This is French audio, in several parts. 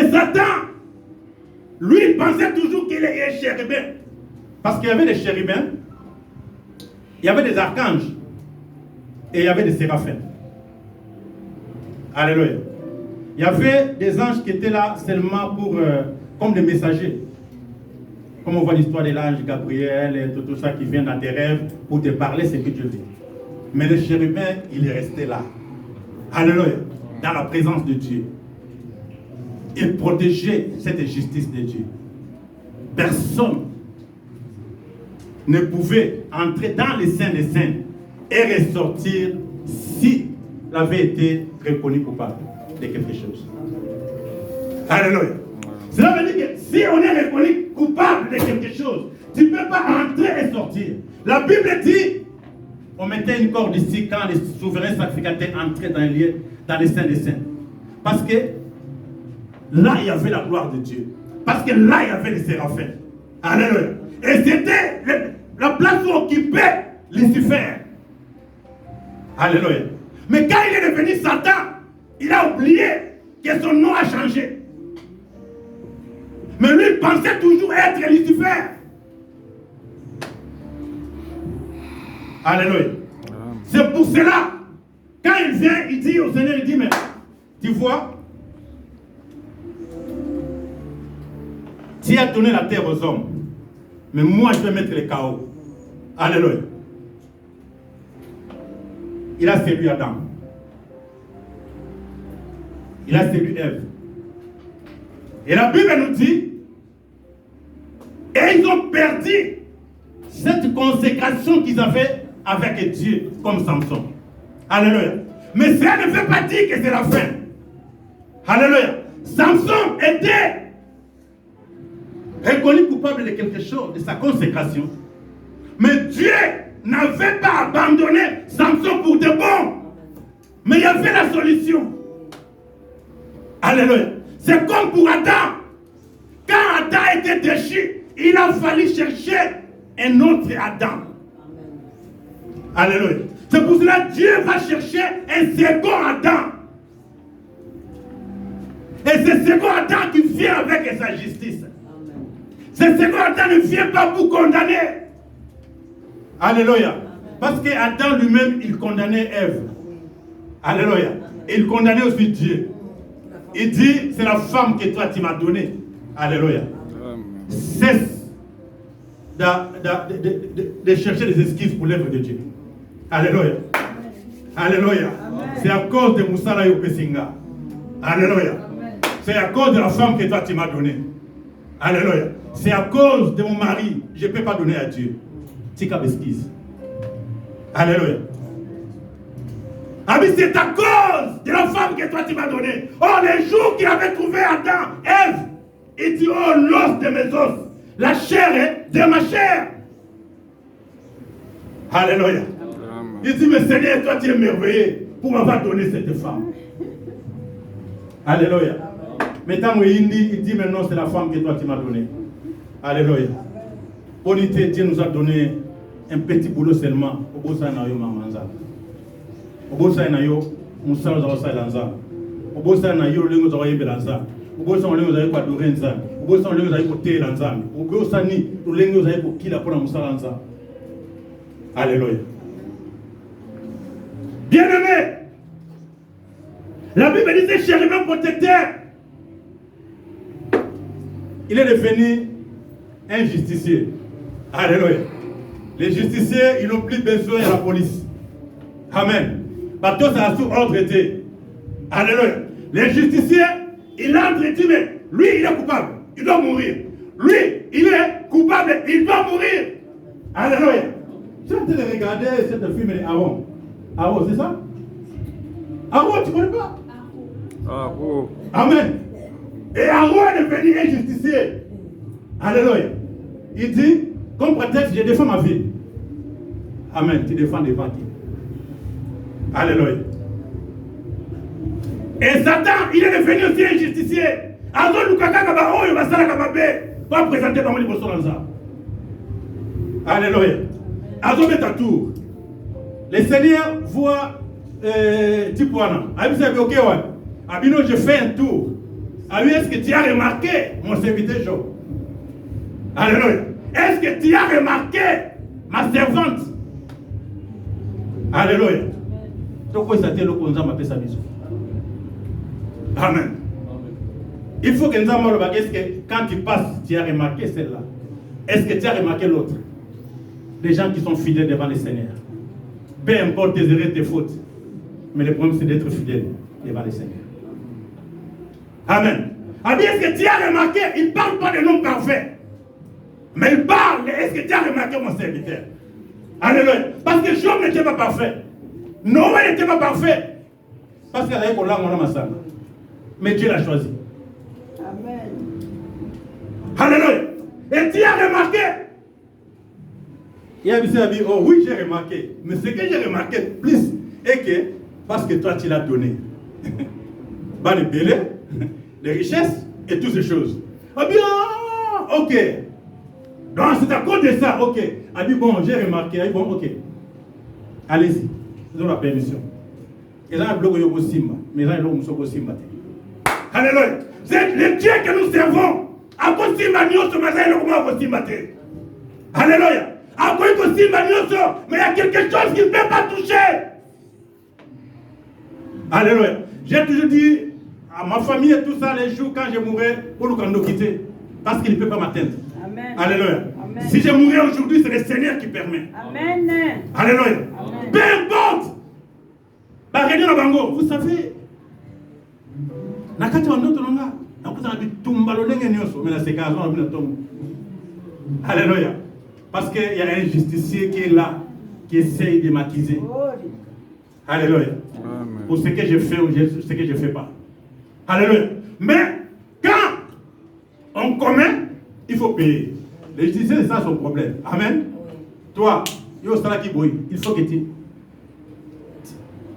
Et Satan, lui, il pensait toujours qu'il est chérubin. Parce qu'il y avait des chérubins, il y avait des archanges, et il y avait des séraphins. Alléluia. Il y avait des anges qui étaient là seulement pour, comme des messagers. Comme on voit l'histoire de l'ange Gabriel et tout ça qui vient dans tes rêves pour te parler ce que Dieu dit. Mais le chérubin, il est resté là. Alléluia. Dans la présence de Dieu. Il protégeait cette justice de Dieu. Personne ne pouvait entrer dans les saints des saints et ressortir s'il avait été reconnu coupable de quelque chose. Alléluia. Cela veut dire que si on est reconnu coupable de quelque chose, tu ne peux pas entrer et sortir. La Bible dit, on mettait une corde ici quand les souverains sacrificateurs entraient dans les lieux, dans les saints des saints. Parce que là, il y avait la gloire de Dieu. Parce que là, il y avait les séraphins. Alléluia. Et c'était la place où occupait Lucifer. Alléluia. Mais quand il est devenu Satan, il a oublié que son nom a changé. Mais lui, il pensait toujours être Lucifer. Alléluia. C'est pour cela, quand il vient, il dit au Seigneur, il dit, mais tu vois, tu as donné la terre aux hommes, mais moi je vais mettre le chaos. Alléluia. Il a séduit Adam. Il a séduit Ève. Et la Bible nous dit, et ils ont perdu cette consécration qu'ils avaient avec Dieu, comme Samson. Alléluia. Mais ça ne veut pas dire que c'est la fin. Alléluia. Samson était reconnu coupable de quelque chose, de sa consécration. Mais Dieu n'avait pas abandonné Samson pour de bon. Mais il y avait la solution. Alléluia. C'est comme pour Adam. Quand Adam était déchu, il a fallu chercher un autre Adam. Alléluia. C'est pour cela que Dieu va chercher un second Adam. Et c'est second Adam qui vient avec sa justice. Ce second Adam ne vient pas pour condamner. Alléluia. Parce que Adam lui-même, il condamnait Ève. Alléluia. Et il condamnait aussi Dieu. Il dit, c'est la femme que toi tu m'as donnée. Alléluia. Cesse de chercher des excuses pour l'œuvre de Dieu. Alléluia. Alléluia. C'est à cause de Moussala Yopesinga. Alléluia. C'est à cause de la femme que toi tu m'as donnée. Alléluia. C'est à cause de mon mari. Je ne peux pas donner à Dieu. Tika besquise. Alléluia. Ah mais c'est à cause de la femme que toi tu m'as donnée. Oh, les jours qu'il avait trouvé Adam, Ève, il dit, oh, l'os de mes os, la chair de ma chair. Alléluia. Il dit, mais Seigneur, toi tu es merveilleux pour m'avoir donné cette femme. Alléluia. Maintenant, il dit, maintenant c'est la femme que toi tu m'as donnée. Alléluia. Bonité, Dieu nous a donné un petit boulot seulement. Au beau ça, nayo mamanza. Au beau ça, nayo moussa nous avons ça lanza. Au beau ça, nayo lengo zawa yebelanza. Au beau ça, lengo zawa kwa dorenza. Au beau ça, lengo zawa kwa te lanza. Au beau ça, ni lengo zawa kwa kila pour la moussa lanza. Alléluia. Bien-aimé, la Bible disait chérubin protecteur. Il est devenu un justicier. Alléluia. Les justiciers, ils n'ont plus besoin de la police. Amen. Bateau, ça a sous ordre été. Alléluia. Les justiciers, il a dit, mais lui, il est coupable. Il doit mourir. Lui, il est coupable. Il doit mourir. Alléluia. J'ai en train de regarder cette film de Aaron. Aaron, c'est ça? Aaron, tu ne connais pas? Aaron. Amen. Et Aaron est devenu un justicier. Alléluia. Il dit, comme prétexte, je défends ma vie. Amen. Tu défends devant qui? Alléluia. Et Satan, il est devenu aussi un justicier. Azo Lukaka Kaba, oh, il va s'en aller va présenter dans mon livre sur l'anza. Alléluia. Azo met à tour. Le Seigneur voit Tipuana. Abisa, ok, ouais. Abino, je fais un tour. Ah oui, est-ce que tu as remarqué mon serviteur Job? Alléluia. Est-ce que tu as remarqué ma servante? Alléluia. Amen. Il faut que nous ayons est-ce que quand tu passes, tu as remarqué celle-là? Est-ce que tu as remarqué l'autre? Les gens qui sont fidèles devant le Seigneur. Peu importe tes erreurs, tes fautes. Mais le problème, c'est d'être fidèle devant le Seigneur. Amen. Ah bien, est-ce que tu as remarqué, il ne parle pas de l'homme parfait. Mais il parle, est-ce que tu as remarqué mon serviteur? Alléluia. Parce que Job n'était pas parfait. Noé n'était pas parfait. Parce qu'il a qu'on l'a mon âme. Mais Dieu l'a choisi. Amen. Alléluia. Et tu as remarqué. Il a dit, oh oui, j'ai remarqué. Mais ce que j'ai remarqué plus est que, parce que toi, tu l'as donné. Bah, les bélés, les richesses et toutes ces choses. Ah bien, ok. Donc c'est à cause de ça, ok. A dit bon, j'ai remarqué, bon, ok. Allez-y, nous avons la permission. Et là, il y a un simba, mais là, il y a un simba. Alléluia. C'est le Dieu que nous servons. À cause de simba, nous sommes à simba. Alléluia. À cause de simba, mais il y a quelque chose qui ne peut pas toucher. Alléluia. J'ai toujours dit à ma famille et tout ça, les jours quand je mourrai, pour nous quitter. Parce qu'il ne peut pas m'atteindre. Amen. Alléluia. Amen. Si je mourrais aujourd'hui, c'est le Seigneur qui permet. Amen. Alléluia. Amen. Peu importe. Vous savez, alléluia. Parce qu'il y a un justicier qui est là, qui essaye de m'accuser. Alléluia. Amen. Pour ce que je fais ou ce que je ne fais pas. Alléluia. Mais quand on commet, il faut payer. Le justicier, c'est ça son problème. Amen. Toi, il faut que tu.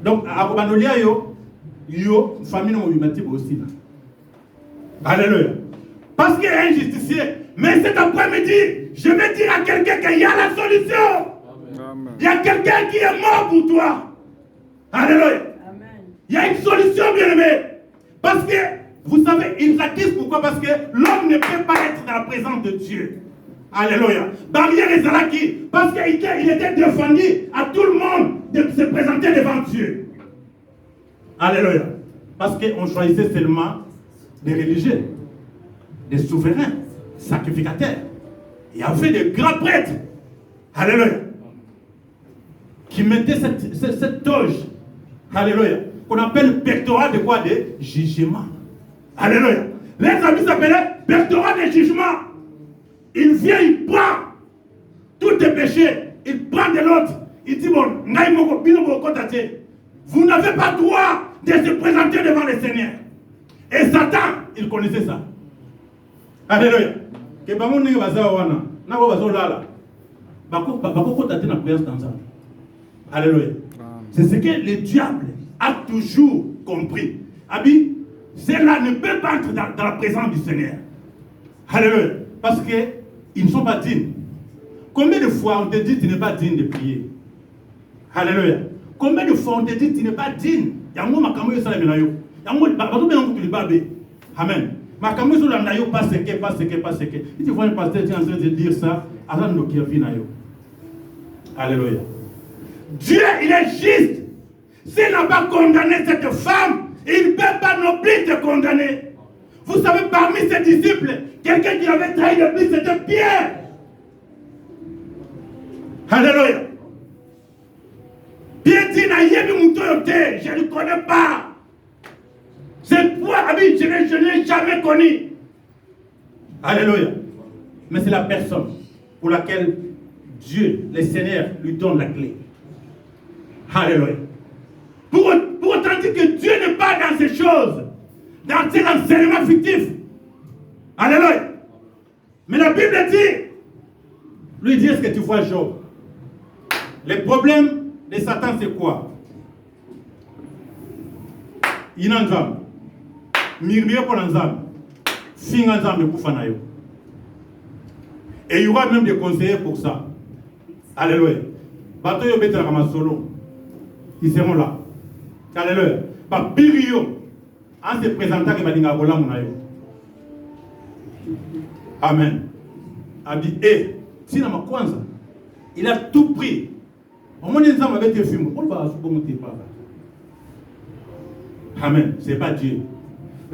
Donc, à Kobanolia, yo, famille non aussi. Alléluia. Parce qu'il y a un justicier. Mais cet après-midi, je vais dire à quelqu'un qu'il y a la solution. Amen. Il y a quelqu'un qui est mort pour toi. Alléluia. Amen. Il y a une solution, bien-aimé. Parce que, vous savez, ils l'accusent pourquoi? Parce que l'homme ne peut pas être dans la présence de Dieu. Alléluia. Barrière et Zalaki. Parce qu'il était défendu à tout le monde de se présenter devant Dieu. Alléluia. Parce qu'on choisissait seulement des religieux, des souverains, sacrificateurs. Il y avait des grands prêtres. Alléluia. Qui mettaient cette toge. Alléluia. Qu'on appelle pectorat de quoi? De jugement. Alléluia. Les amis s'appelaient pectorat de jugement. Il vient, il prend tous tes péchés, il prend de l'autre. Il dit, bon, vous n'avez pas droit de se présenter devant le Seigneur. Et Satan, il connaissait ça. Alléluia. Alléluia. C'est ce que le diable a toujours compris. Abi, ceux-là ne peuvent pas être dans la présence du Seigneur. Alléluia. Parce qu'ils ne sont pas dignes. Combien de fois on te dit que tu n'es pas digne de prier? Alléluia. Combien de fois on te dit que tu n'es pas digne? Amen. Si tu vois un pasteur qui est en train de dire ça, alléluia. Dieu, il est juste. S'il n'a pas condamné cette femme, il ne peut pas non plus te condamner. Vous savez, parmi ses disciples, quelqu'un qui avait trahi le plus, c'était Pierre. Alléluia. Pierre dit, je ne le connais pas. C'est toi, ami, je ne l'ai jamais connu. Alléluia. Mais c'est la personne pour laquelle Dieu, le Seigneur, lui donne la clé. Alléluia. Pour autant dire que Dieu n'est pas dans ces choses, dans ces enseignements fictifs. Alléluia. Mais la Bible dit, lui dit, est-ce que tu vois Job? Le problème de Satan, c'est quoi? Il y a un homme. Mirmire pour un homme. Fin un homme de Koufanayo. Et il y aura même des conseillers pour ça. Alléluia. Bateau yo betra kama solo. Ils seront là. Alléluia. Pas Birio. en se présentant que Balinga Bola Mounayo. Amen. A dit, si dans ma kwanza, il a tout pris. Au moins, il a été filmé. On va se monter par là. Amen. Ce n'est pas Dieu.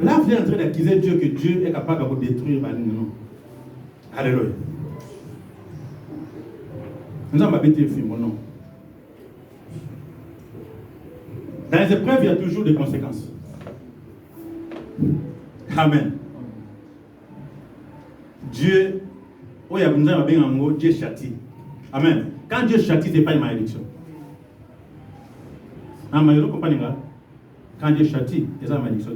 Là, vous êtes en train d'accuser Dieu que Dieu est capable de vous détruire. Non. Alléluia. Nous avons été filmé, non. Dans les épreuves, il y a toujours des conséquences. Amen. Dieu, Dieu châtie. Amen. Quand Dieu châtie, ce n'est pas une malédiction. Quand Dieu châtie, c'est une malédiction.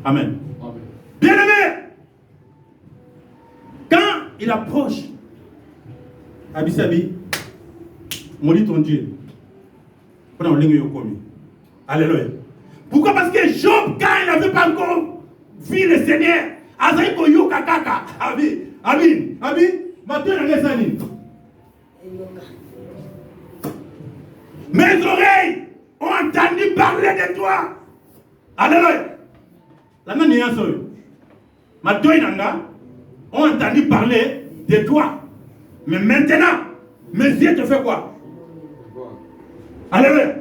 Amen. Bien-aimé, quand il approche, Abisabi, maudit ton Dieu. Alléluia. Pourquoi? Parce que Job, quand il n'avait pas encore vu le Seigneur, mes oreilles ont entendu parler de toi. Alléluia. La même ont entendu parler de toi. Mais maintenant, mes yeux te font quoi? Alléluia.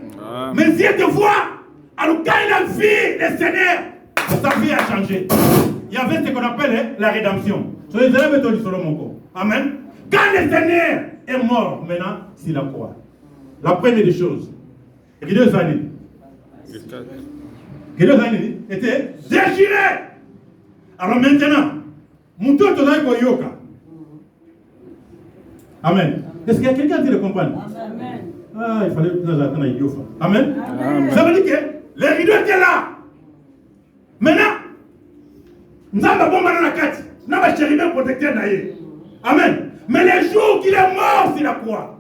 Mes yeux te voient. Alors quand il a vu le Seigneur, sa vie a changé. Il y avait ce qu'on appelle la rédemption. Amen. Quand le Seigneur est mort, maintenant, c'est la croix. La première des choses, Rideau Zani était déchiré. Alors maintenant, Moutou Tonaïko Yoka. Amen. Est-ce qu'il y a quelqu'un qui le comprend? Amen. Ah, il fallait que nous attendions Yofa. Amen. Ça veut dire que les rideaux étaient là. Maintenant, nous avons bon dans la carte. Nous avons chérubin protecteur d'ailleurs. Amen. Mais les jours qu'il est mort sur la croix,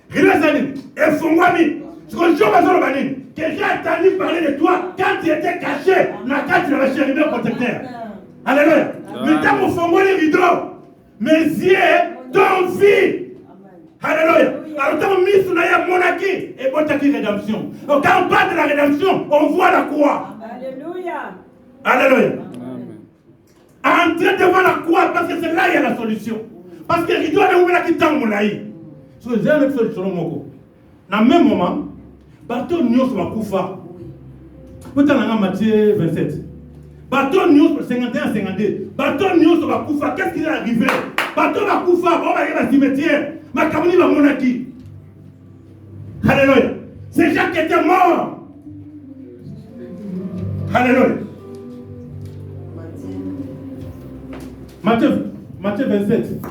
rideau Zani, et Fongwami, ce que je veux dire, que j'ai entendu parler de toi quand tu étais caché dans la carte de la chérubin protecteur. Alléluia. Maintenant, vous fongez les rideaux. Mes yeux t'ont vu. Alléluia. Alors, quand on met sur la monarchie, et bon, t'as rédemption. Donc, quand on parle de la rédemption, on voit la croix. Alléluia. Alléluia. Entrez devant la croix parce que c'est là qu'il y a la solution. Parce que rideau est ouvert qui t'a mon aïe. Sur les ailes, c'est sur le moko. Dans le même moment, bateau Nyos va koufa. Peut-être dans Matthieu 27. Bateau Nyos 51-52. Bateau Nyos va koufa. Qu'est-ce qui est arrivé? Bateau va koufa. On va aller dans le cimetière. Ma camoni va monaki. Alléluia. C'est Jacques qui était mort. Alléluia. Matthieu 27.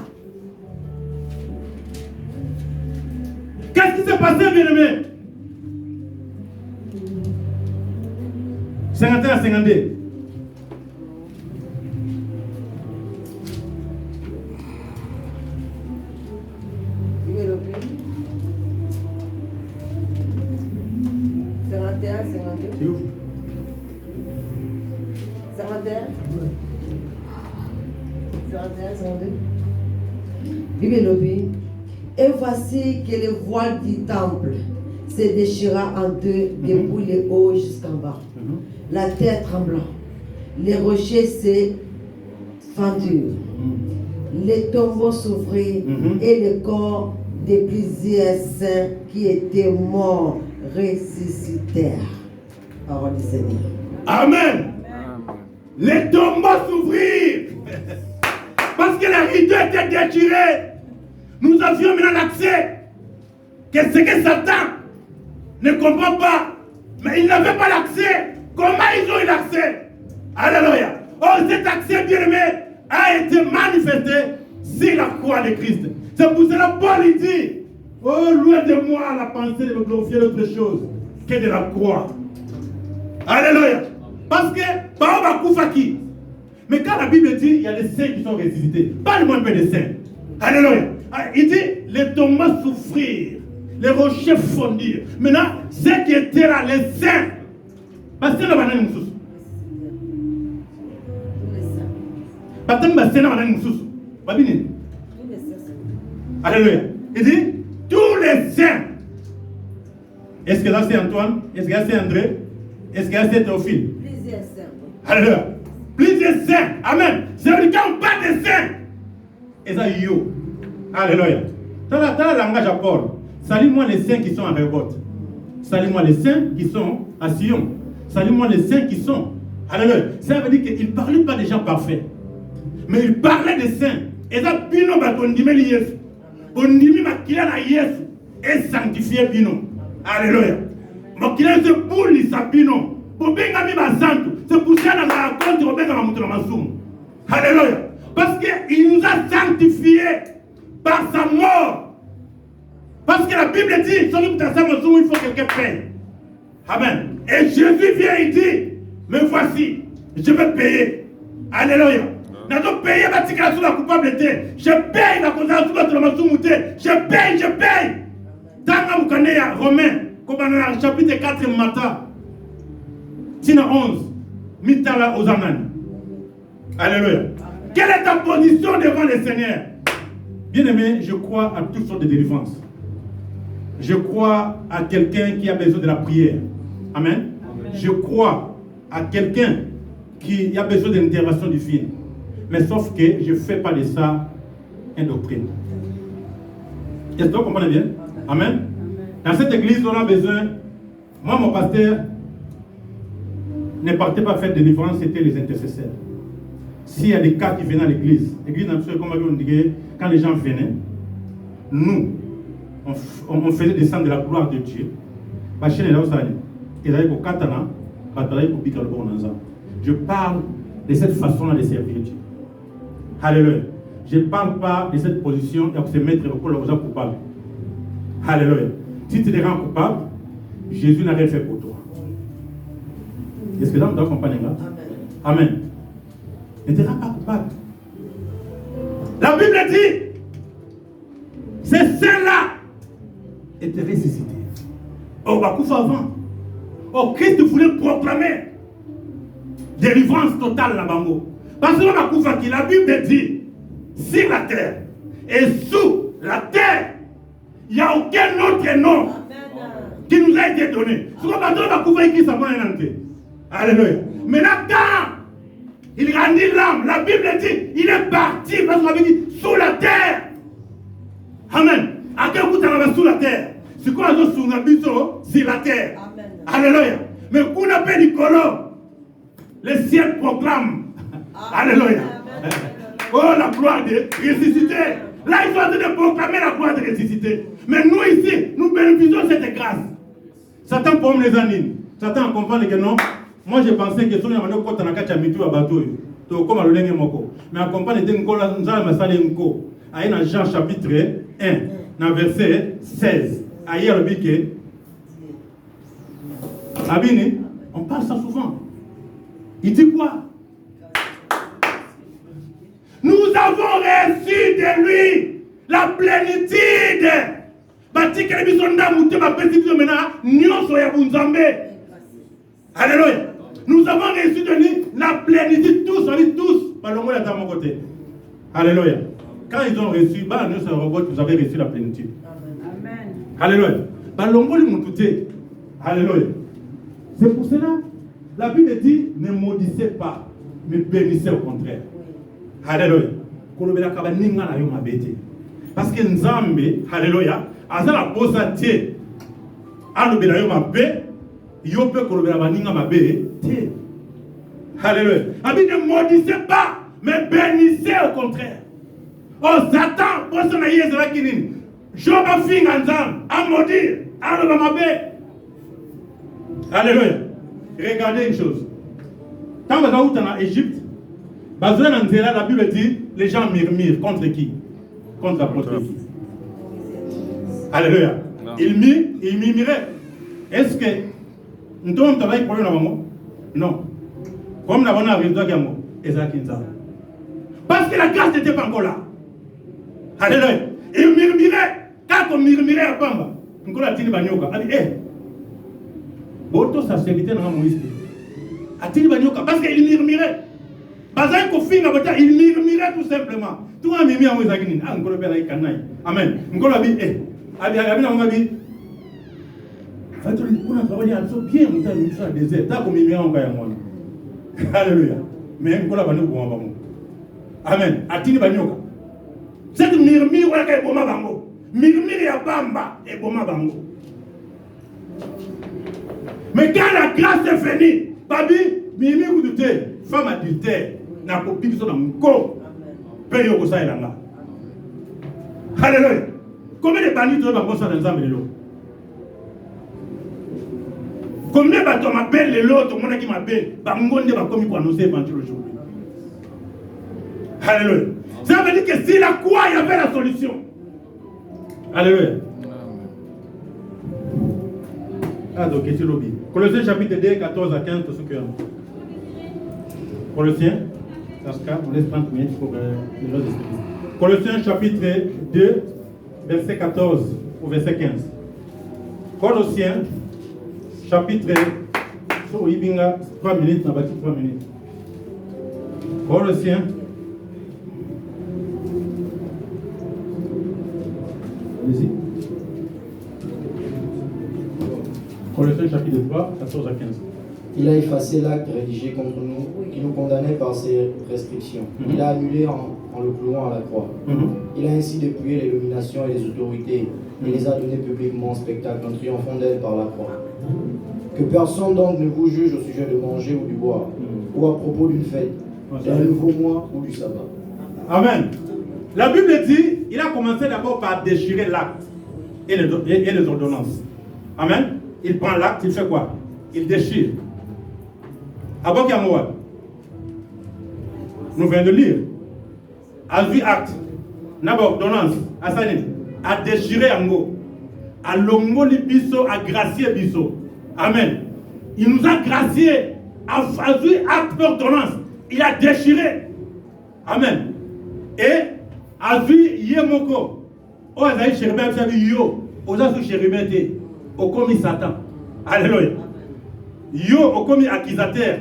Qu'est-ce qui s'est passé, bien-aimé? 51-52. Et voici que le voile du temple se déchira en deux depuis le haut jusqu'en bas. La terre trembla, les rochers se fendurent, les tombeaux s'ouvrirent et le corps de plusieurs saints qui étaient morts ressuscitèrent. Parole du Seigneur. Amen. Les tombeaux s'ouvrirent. Parce que la rideau était déchirée. Nous avions maintenant l'accès. Que ce que Satan ne comprend pas. Mais il n'avait pas l'accès. Comment ils ont eu l'accès? Alléluia. Oh, cet accès bien-aimé a été manifesté sur la croix de Christ. C'est pour cela Paul il dit, oh, loin de moi la pensée de me glorifier d'autre chose que de la croix. Alléluia. Parce que, Baoba Koufaki. Mais quand la Bible dit, il y a des saints qui sont ressuscités. Parle-moi un peu des saints. Alléluia. Il dit, les tombeaux souffrirent, les rochers fondirent. Maintenant, ceux qui étaient là, les saints, parce que là, on tous les saints. Alléluia. Il dit, tous les saints Est-ce que là c'est Antoine? Est-ce que là c'est André? Est-ce que là c'est Théophile? Plusieurs saints. Alléluia. Plusieurs saints. Amen. C'est le cas, on parle des saints. Et ça, yo. Alléluia. Dans le langage à Paul, salut-moi les saints qui sont à Révolte. Salut-moi les saints qui sont à Sion. Salut-moi les saints qui sont. Alléluia. Ça veut dire qu'il ne parlait pas des gens parfaits. Mais il parlait des saints. Et ça, Pino va condimé l'Yesu. Condimé ma kila na Yesu. Et sanctifié Pino. Alléluia. Ma kila se pour l'Issa Pino. Pour bien gagner ma santo. C'est pour ça que la compte pour bien gagner ma soum. Alléluia. Parce qu'il nous a sanctifiés par sa mort. Parce que la Bible dit, celui qui t'a il faut que quelqu'un paye. Amen. Et Jésus vient et dit, me voici, je vais payer. Alléluia. Nous payer sur la coupabilité. Je paye la conscience sur la soumouté. Je paye. Dans vous connaissez Romains, comme dans le chapitre 4 matin, Tina 11, Mitala aux Amen. Alléluia. Quelle est ta position devant le Seigneur? Bien-aimé, je crois à toutes sortes de délivrances. Je crois à quelqu'un qui a besoin de la prière. Amen. Je crois à quelqu'un qui a besoin de l'intervention divine. Mais sauf que je ne fais pas de ça une doctrine. Est-ce que vous comprenez bien? Amen. Dans cette église, on a besoin. Moi, mon pasteur ne partait pas faire de délivrance, c'était les intercesseurs. S'il y a des cas qui venaient à l'église, l'église, comme on dit, quand les gens venaient, nous, on faisait descendre la gloire de Dieu. Je parle de cette façon-là de servir Dieu. Alléluia. Je ne parle pas de cette position de se mettre au col aux coupable. Alléluia. Si tu te rends coupable, Jésus n'a rien fait pour toi. Est-ce que là, vous comprenez là? Amen. Ne te rends pas coupable. La Bible dit, ces saints-là étaient ressuscités. Oh, Bakoufa avant. Oh, Christ voulait proclamer délivrance totale là-bas. Parce que Bakoufa qui la Bible dit, sur la terre et sous la terre, il n'y a aucun autre nom qui nous a été donné. Ce qu'on va dire Bakoufa qui s'en va en entrée. Alléluia. Mais là, il rendit l'âme. La Bible dit, il est parti parce qu'on avait dit sous la terre. Amen. À quel bout on sous la terre? C'est quoi la sous la biseau? C'est la terre. Amen. Alléluia. Mais qu'on appelle Nicolas, le ciel proclame. Alléluia. Oh, la gloire de ressuscité. Là, ils sont en train de proclamer la gloire de ressuscité. Mais nous ici, nous bénéficions de cette grâce. Satan pomme les animes. Satan comprend que non. Moi, je pensais que si on a un côté dans la camitu à bateau, comme à l'olenge moko. Mais on comprend que nous avons dans Jean chapitre 1, dans verset 16. Ailleurs, le biquet. Abini, on parle ça souvent. Il dit quoi? Nous avons reçu de lui la plénitude. Alléluia. Nous avons reçu de lui la plénitude, tous, on dit tous. Parlons-moi là de mon côté. Alléluia. Quand ils ont reçu, vous avez reçu la plénitude. Amen. Alléluia. Parlons-moi de mon côté. Alléluia. C'est pour cela, la Bible dit, ne maudissez pas, mais bénissez au contraire. Alléluia. Parce que Nzambe, alléluia, à la pose à Dieu, alléluia, ne maudissez pas, mais bénissez au contraire. Oh Satan, pour son aïe, c'est là qui dit, Job a fini ensemble, à maudire, alléluia. Regardez une chose. Quand vous êtes en Égypte, la Bible dit, les gens murmurent contre qui? Contre l'apôtre qui? Alléluia. Il murmurait. Est-ce que nous avons travaillé pour le moment? Non. Comme nous avons arrivé à parce que la grâce n'était pas encore là. Alléluia. Il murmurait. Quand on murmurait à Pamba, on a dit Banyoka. Il dit, Boto sa serviteur dans Moïse. A-t-il Banyoka? Parce qu'il murmurait. Il murmurait tout simplement. Tout le monde a mis en Moïse. Amen. Alléluia. Mais on va nous voir. Amen. Atini banyoka. Cette murmure est boma bango. Murmure ya bamba et boma bango. Mais quand la grâce est venue, babi, mimi ou douté, femme adultère, n'a pas pu sur mon corps. Paye au ça et là. Alléluia. Combien de bandits tu vas voir ça dans les âmes? Combien de bateaux m'appellent les lots, tout le monde qui m'appelle, Bangonde va comme il faut annoncer l'évangile aujourd'hui. Alléluia. Ça veut dire que s'il a quoi, il y avait la solution. Alléluia. Ah, donc, c'est lobby. Colossiens chapitre 2, 14 à 15, tout ce que. Colossiens, on laisse 30 minutes pour les autres esprits. Colossiens chapitre 2, verset 14 au verset 15. Colossiens chapitre 3 minutes, on a bâti 3 minutes. Colossiens. Allez-y. Colossiens chapitre 3, 14 à 15. Il a effacé l'acte rédigé contre nous, qui nous condamnait par ses restrictions. Il a annulé en le clouant à la croix. Il a ainsi dépouillé les dominations et les autorités, et les a données publiquement en spectacle, en triomphant d'elles par la croix. Que personne donc ne vous juge au sujet de manger ou du boire, ou à propos d'une fête, d'un nouveau mois ou du sabbat. Amen. La Bible dit, il a commencé d'abord par déchirer l'acte et les ordonnances. Amen. Il prend l'acte, il fait quoi? Il déchire. Abok Yamoua. Nous venons de lire. A vu acte. N'a pas ordonnance. A sanin. A déchiré Ango. A longo li biso, a gracié biso. Amen. Il nous a gracié. A vu acte d'ordonnance. Il a déchiré. Amen. Et a vu Yemoko. O a vu chérubin, a vu Yo. O a vu chérubin, au commis Satan. Alléluia. Yo au commis accusateur.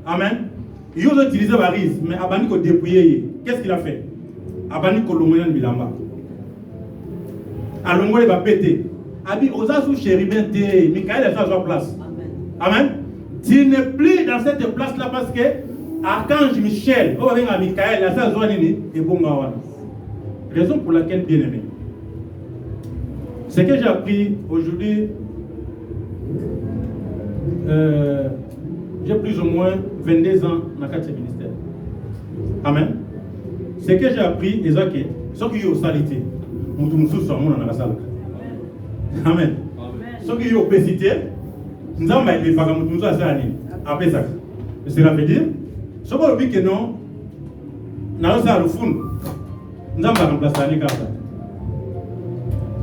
Amen. Yo a utilisé Baris, mais Abani ko dépouillé. Qu'est-ce qu'il a fait? Abani ko lomoyan bilamba. Alongo il va péter. Abi osa sous chérubin té, Michael est à sa place. Amen. Tu n'es plus dans cette place là parce que Archange Michel, oh venga Michael, la sa zone ni et bon gawa. Raison pour laquelle bien aimé. Ce que j'ai appris aujourd'hui, j'ai plus ou moins 22 ans dans le ministère. Amen. Ce que j'ai appris, c'est que ce qui est au salité, nous sommes dans la salle. Amen. Ce qui est au obésité, nous avons été faire comme nous après ça. Cela veut dire, ce qu'on dit que non, nous avons le fond. Nous avons remplacé les cartes.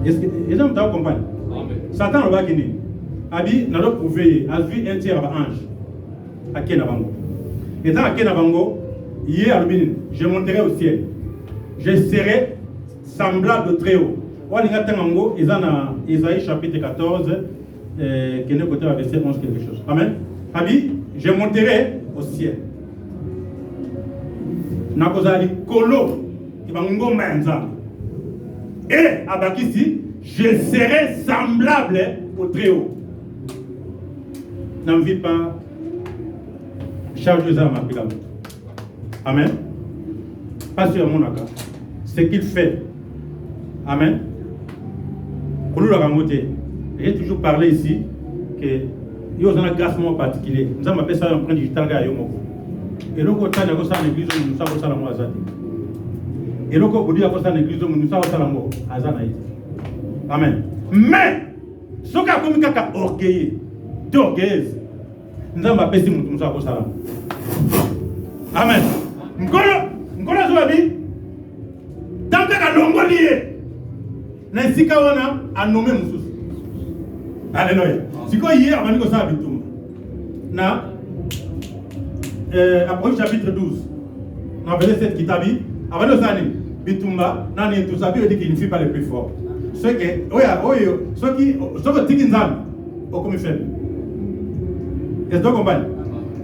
Est-ce que les gens me comprennent? Satan va gagner. Abi, nous avons prouvé, a vu un tiers ange à Kenabango. Et dans Kenabango, hier, je monterai au ciel. Je serai semblable au Très-Haut. Ils ont dans Isaïe chapitre 14, qui est côté verset 11 quelque chose. Amen. Abi, je monterai au ciel. Nakozali Kolo, et Abakisi, je serai semblable au Très-Haut. N'en vis pas charge à ma pyramide. Amen. Pas sur mon accord. Ce qu'il fait. Amen. J'ai toujours parlé ici que il y a un classement particulier. Nous avons appelé ça un point digital. Et donc, on a ça l'église, nous savons ça la moi azati. Et donc, on dit à ça l'église, nous savons ça la moi azanaï. Amen. Mais, ce qui a commis un orgueil, d'orgueil, nous avons appelé ça nous savons ça la. Amen. Nkolo zoabi, tant que la longo lié, n'ensika wana a nommé Moussous. Alléluia. Si quoi hier, on a dit que ça habite tout. Na, Apocalypse chapitre 12, on a verset 7 qui t'a dit, avant de ça, Bitumba, Nani, tout ça, veut dire qu'il ne fait pas le plus fort. Ceux qui, ceux qui tikinzam, au comme faible. Est-ce que vous comprenez?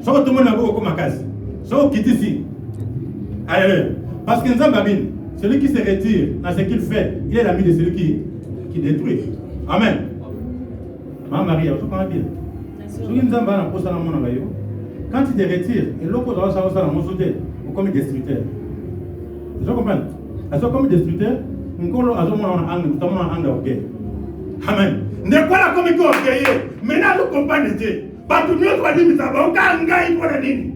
Ceux qui tout le monde a beaucoup comme Akaz. Ceux qui quittent ici. Alléluia. Parce que Nzambabine, celui qui se retire dans ce qu'il fait, il est l'ami de celui qui détruit. Amen. Ma Marie, tu comprends bien. Quand tu te retires, et l'autre dans ça mon sauté, ou comme destructeur. Tu comprends? Alors comme destructeur, on colle à mon angle, notamment en angle. Amen. Ne quoi la comme que orgueilleux. Maintenant nous comprenons Dieu. Pas tout le monde va dire mais ça va on gagne pour la ligne.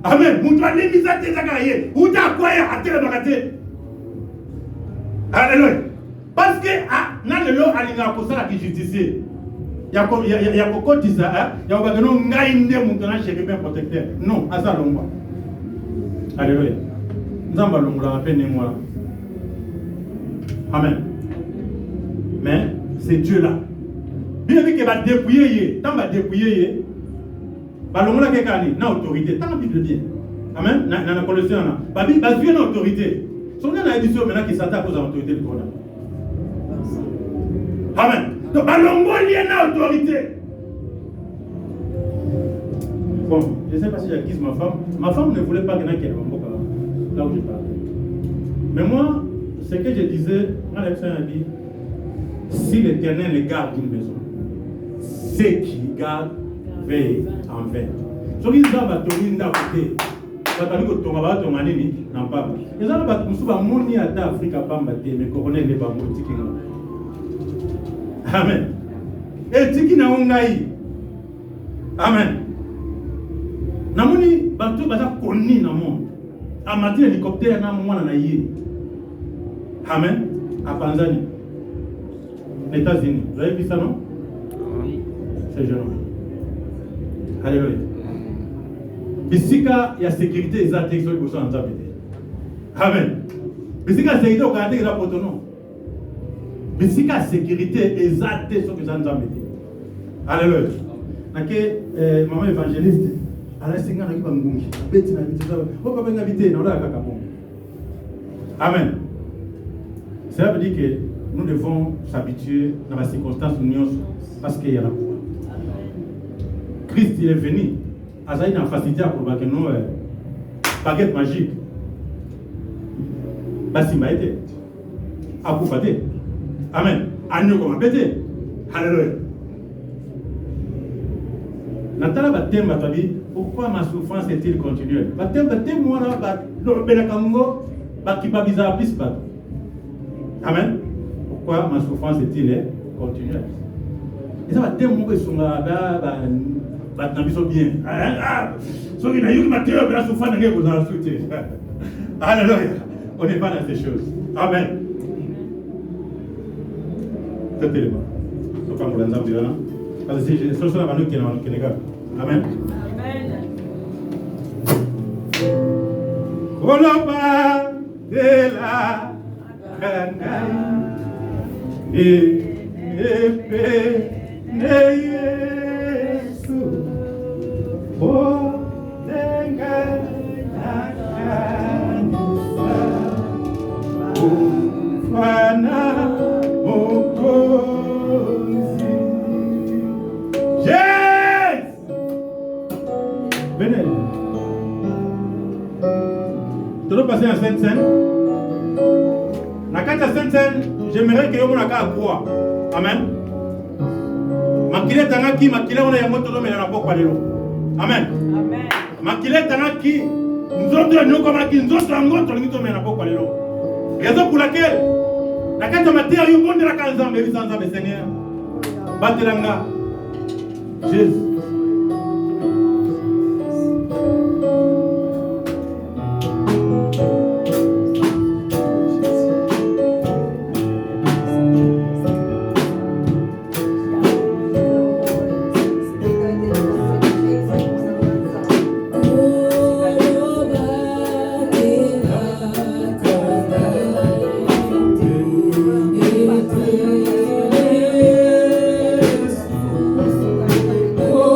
Amen. Mon doit dire mais ça t'es zakaye. Ou t'as quoi à terre bagaté. Alléluia. Parce que na le lo alinga ko sala ki justice. Ya ko kotisa ya ko bagano ngai nde mu kana chéri bien protecteur. Non, asa longwa. Alléluia. Nzamba longula peine moi. Amen. Mais c'est Dieu là. Bien que va dépouiller, tant va dépouiller, va l'homme là qui est na autorité, tant la Bible bien. Amen. Na Colossiens là. Ba Bible ba Dieu na autorité. Son na édition maintenant qui s'attaque aux autorités du Coran. Amen. Donc ba l'homme lié na autorité. Bon, je ne sais pas si j'accuse ma femme. Ma femme ne voulait pas que qu'elle m'emboque là où je parlais. Mais moi, ce que je disais, Alex a dit, si l'Éternel garde une maison, ceux qui gardent veillent en vain. Ce qui est à côté, amen. Et tiki na ongai. Amen. Namoni bato baza koni na monde. Amati hélicoptère na mwana na yé. Amen. À Tanzanie. Les États-Unis. Vous avez vu ça, non? Oui. C'est génial. Alléluia. Bisika, il y a sécurité, ils ont été exaucés pour ça en Zambie. Amen. Bisika, sécurité, au Canada, ils ont pas non. Bisika, sécurité, ils ont été exaucés en Zambie. Alléluia. Donc, maman évangéliste, elle a signé avec Bangungi. Betty n'a habité ça. Pourquoi pas habiter? Non, là, amen. Cela veut dire que nous devons s'habituer dans la circonstance où nous sommes parce qu'il y a la foi. Christ, il est venu. Il y a une facilité pour que nous baguette magique. Parce qu'il m'a été. À vous faire. Amen. À nous comme pété. Alléluia. Natala baptême va dire pourquoi ma souffrance est-il continuelle? Baptême moi là, Benakango, Bakiba bizarre plus pas. Amen. Pourquoi ma souffrance est-il continuelle? Et ça va tellement que son là, bien. Ce qui n'a eu que la souffrance n'est pas dans la alléluia. On n'est pas dans ces choses. Amen. C'est élément. Donc, comme vous l'avez dit, parce que c'est ce sont les qui sont amen. Koloba de la et Yesu o denga ufana mokozi yes venez tu dois passer en Sainte-Seine. Na kata Sainte-Seine, j'aimerais que vous n'ayez qu'à croire. Amen. Makile tangaki, makile on a yamoto do mena poko lelo. Amen. Amen. Makile tangaki, nzoto nous comme qui nzoto ngoto ngito mena poko lelo. Raison pour laquelle la kata matière yo bonde la kanza mais sans ame Seigneur. Batelanga. Jésus. Oh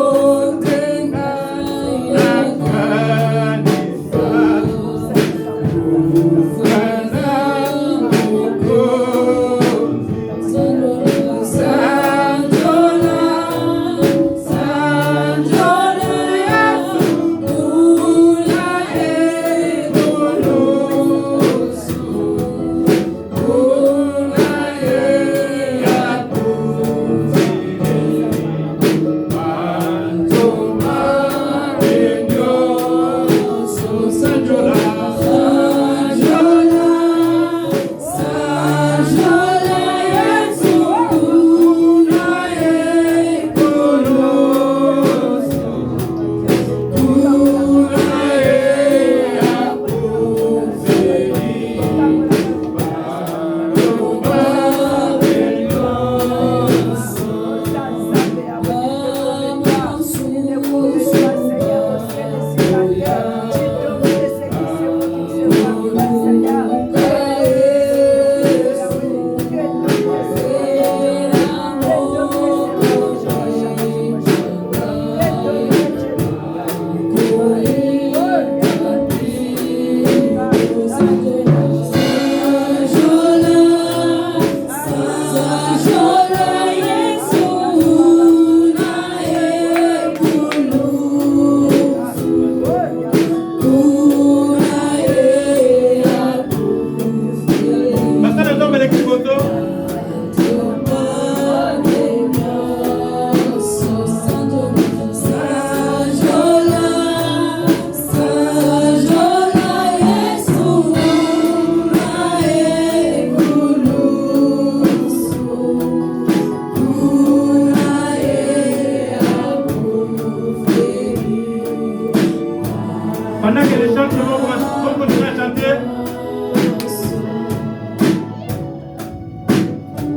Pendant que les chants vont continuer à chanter,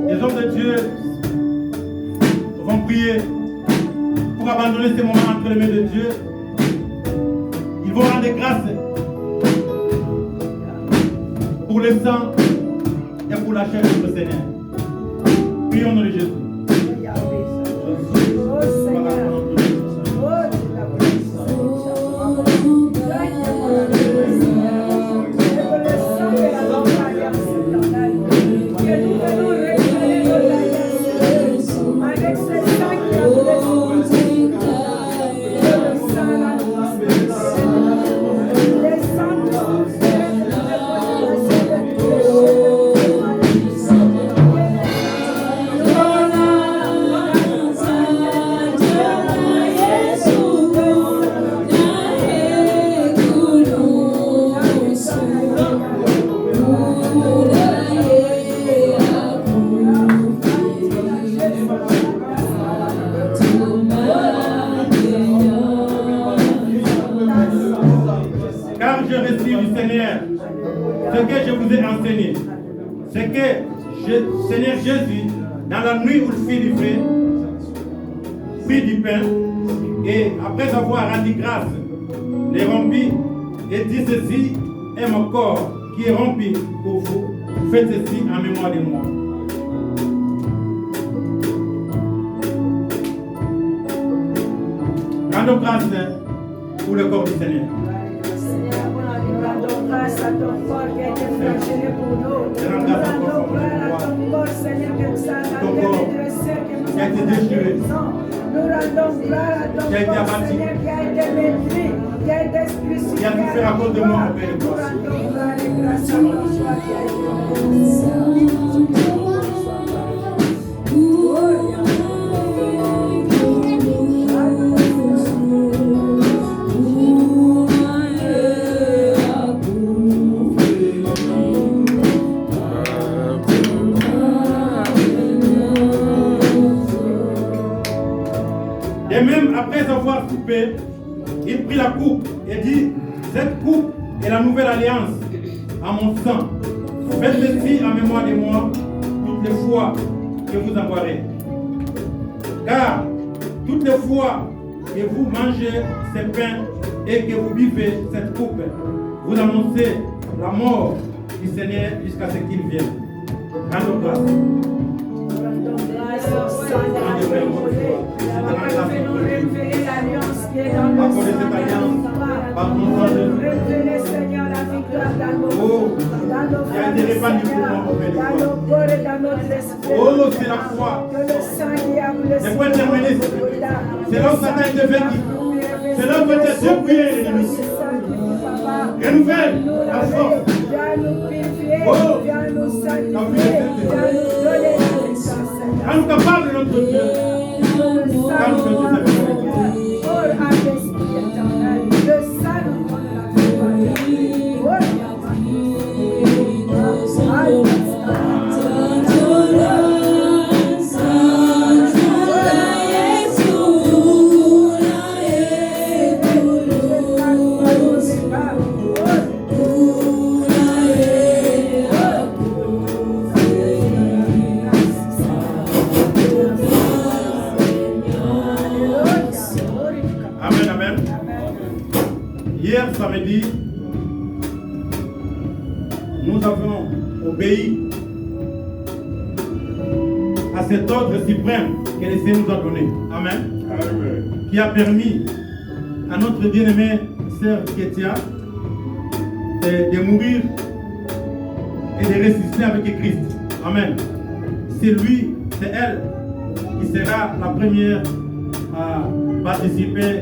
les hommes de Dieu vont prier pour abandonner ces moments entre les mains de Dieu. Ils vont rendre grâce pour le sang et pour la chair de notre Seigneur. Prions au nom de Jésus. C'est que Seigneur Jésus, dans la nuit où le Fils du feu, prit du pain et après avoir rendu grâce, les rompit et dit ceci est mon corps qui est rompu pour vous. Faites ceci en mémoire de moi. Rendons grâce pour le corps du Seigneur. Grâce à ton corps qui a été flagellé pour nous. Nous rendons gloire à ton corps, Seigneur, que nous avons dressé, que nous avons déchiré. Nous rendons gloire à ton corps, Seigneur, qui a été détruit, qui a été crucifié. Qui a souffert à cause de moi, Père. Nous rendons gloire et grâce à ton corps qui a été Et même après avoir coupé, il prit la coupe et dit, cette coupe est la nouvelle alliance à mon sang. Faites ceci en mémoire de moi toutes les fois que vous en boirez. Car toutes les fois que vous mangez ce pain et que vous buvez cette coupe, vous annoncez la mort du Seigneur jusqu'à ce qu'il vienne. Rendons grâce. révéler l'alliance qui est dans nos sangs, révéler, Seigneur, la victoire dans nos familles, dans nos corps et dans notre esprit. Oh, c'est la foi. Que le sang qui a coulé C'est quoi terminer? C'est là où Satan est vaincu. C'est là où tu es dépouillé, l'ennemi. Renouvelle la force. Viens nous purifier, viens nous sanctifier, viens nous donner la puissance. Rends-nous capables de notre Dieu. Hier samedi, nous avons obéi à cet ordre suprême que le Seigneur nous a donné. Amen. Amen. Qui a permis à notre bien-aimée sœur Kétia de mourir et de ressusciter avec Christ. Amen. C'est lui, c'est elle qui sera la première à participer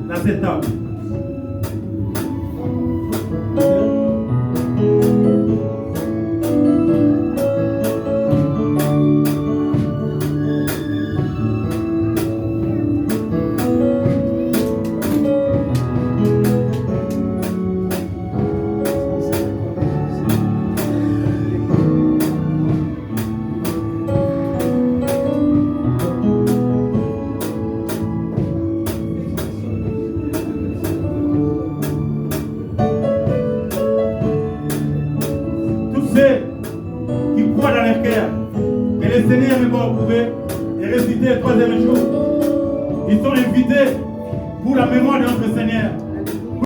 dans cette table. bon, vous pouvez réciter le troisième jour. Ils sont invités pour la mémoire de notre Seigneur.